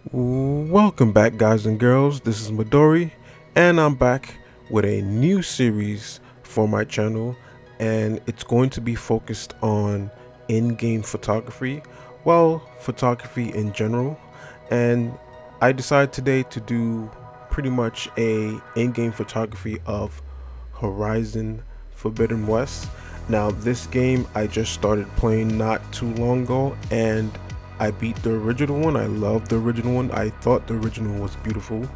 Welcome back, guys and girls. This is Midori, and I'm back with a new series for my channel, and it's going to be focused on in-game photography, well, photography in general. And I decided today to do pretty much a in-game photography of Horizon Forbidden West. Now, this game I just started playing not too long ago, and I beat the original one. I loved the original one. I thought the original was beautiful,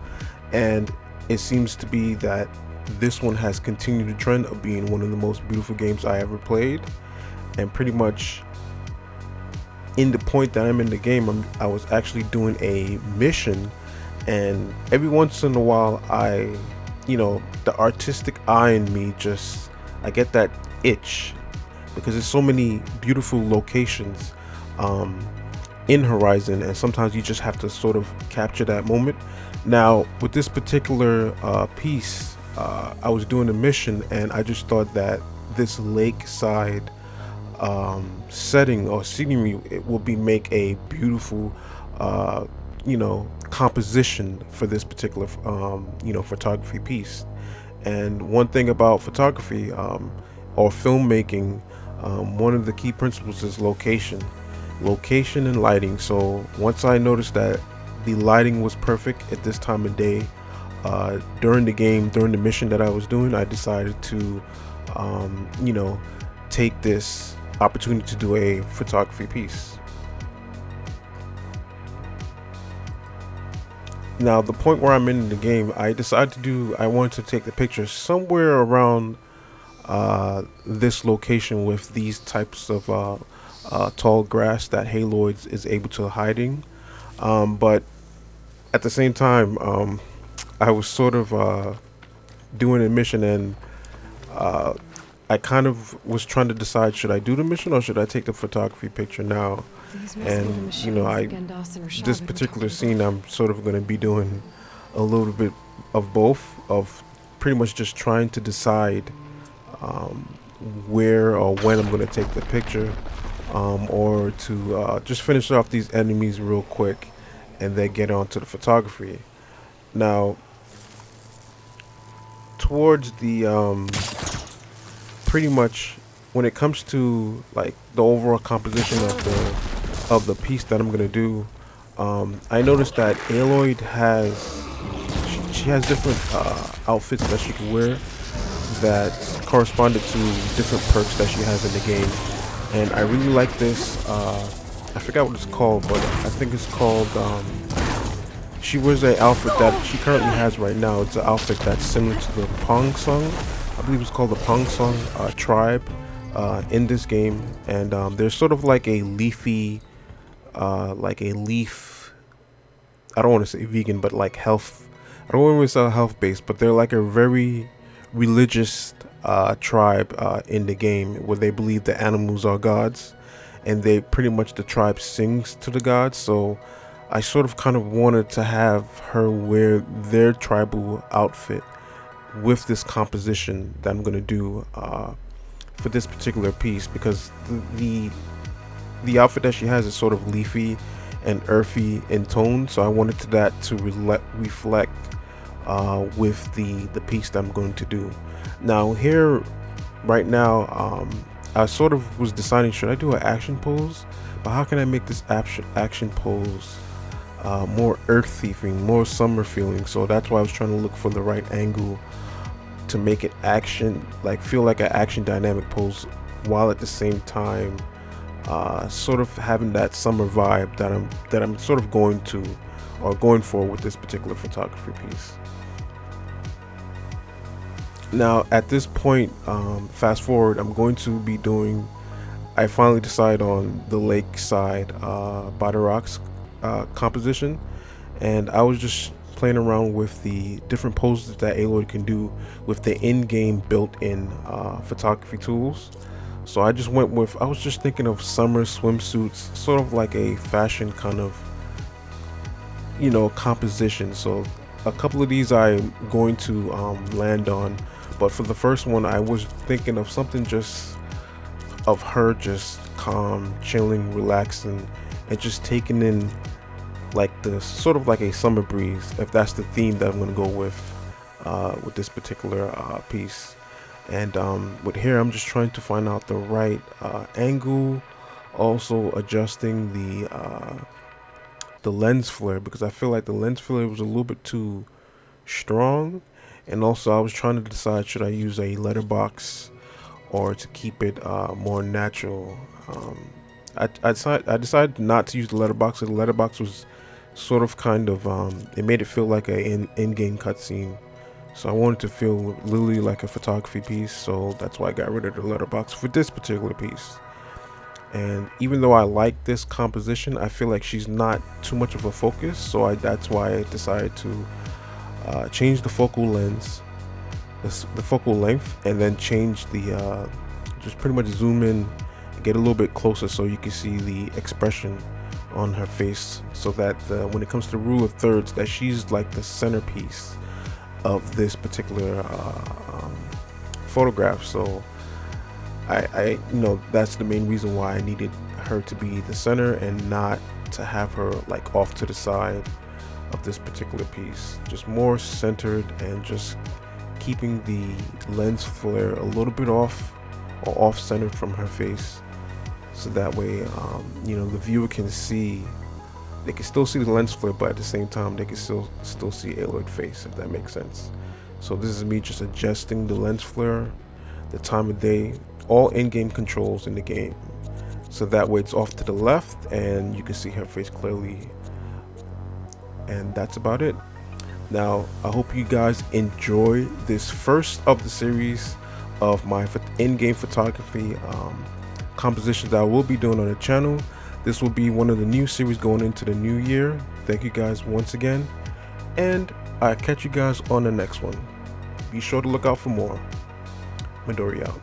and it seems to be that this one has continued the trend of being one of the most beautiful games I ever played. And pretty much in the point that I'm in the game, I was actually doing a mission, and every once in a while, the artistic eye in me just, I get that itch because there's so many beautiful locations. In Horizon, and sometimes you just have to sort of capture that moment. Now, with this particular piece, I was doing a mission, and I just thought that this lakeside setting or scenery it will be make a beautiful, composition for this particular, photography piece. And one thing about photography or filmmaking, one of the key principles is location and lighting. So once I noticed that the lighting was perfect at this time of day, during the mission that I was doing, I decided to take this opportunity to do a photography piece. Now, the point where I'm in the game, I wanted to take the picture somewhere around this location with these types of tall grass that Haloid is able to hiding. But at the same time, I was sort of doing a mission, and I kind of was trying to decide, should I do the mission or should I take the photography picture now? And this particular scene, I'm sort of going to be doing a little bit of both, of pretty much just trying to decide where or when I'm going to take the picture, or to just finish off these enemies real quick and then get on to the photography. Now, towards the pretty much when it comes to like the overall composition of the piece that I'm gonna do, I noticed that Aloy she has different outfits that she can wear that corresponded to different perks that she has in the game, and I really like this. I forgot what it's called, but I think it's called. She wears an outfit that she currently has right now. It's an outfit that's similar to the Pong Song. I believe it's called the Pong Song tribe in this game, and there's sort of like a leafy, like a leaf. I don't want to say vegan, but like health. I don't want to say health based, but they're like a very religious tribe in the game where they believe the animals are gods, and they pretty much the tribe sings to the gods. So I sort of kind of wanted to have her wear their tribal outfit with this composition that I'm gonna do for this particular piece, because the outfit that she has is sort of leafy and earthy in tone. So I wanted that to reflect with the piece that I'm going to do. Now here, right now, I sort of was deciding, should I do an action pose? But how can I make this action pose more earthy feeling, more summer feeling? So that's why I was trying to look for the right angle to make it action, like feel like an action dynamic pose, while at the same time sort of having that summer vibe that I'm sort of going for with this particular photography piece. Now at this point, fast forward, I'm going to be doing, I finally decide on the lakeside by the rocks composition, and I was just playing around with the different poses that Aloy can do with the in-game built-in photography tools. So I was just thinking of summer swimsuits, sort of like a fashion kind of, composition. So a couple of these I'm going to land on, but for the first one I was thinking of something just of her just calm, chilling, relaxing, and just taking in like the sort of like a summer breeze, if that's the theme that I'm going to go with this particular piece. And with here, I'm just trying to find out the right angle, also adjusting the lens flare, because I feel like the lens flare was a little bit too strong. And also I was trying to decide, should I use a letterbox or to keep it more natural. I decided not to use the letterbox. The letterbox was sort of kind of it made it feel like a in-game cutscene, so I wanted to feel literally like a photography piece, so that's why I got rid of the letterbox for this particular piece. And even though I like this composition, I feel like she's not too much of a focus, so that's why I decided to change the focal lens, the focal length, and then change the just pretty much zoom in, get a little bit closer so you can see the expression on her face, so that when it comes to rule of thirds, that she's like the centerpiece of this particular photograph. So I that's the main reason why I needed her to be the center and not to have her like off to the side of this particular piece. Just more centered and just keeping the lens flare a little bit off or off centered from her face, so that way the viewer can see, they can still see the lens flare, but at the same time they can still see Aloy's face, if that makes sense. So this is me just adjusting the lens flare, the time of day, all in-game controls in the game, so that way it's off to the left and you can see her face clearly. And that's about it. Now I hope you guys enjoy this first of the series of my in-game photography compositions that I will be doing on the channel. This will be one of the new series going into the new year. Thank you guys once again, and I'll catch you guys on the next one. Be sure to look out for more. Midori out.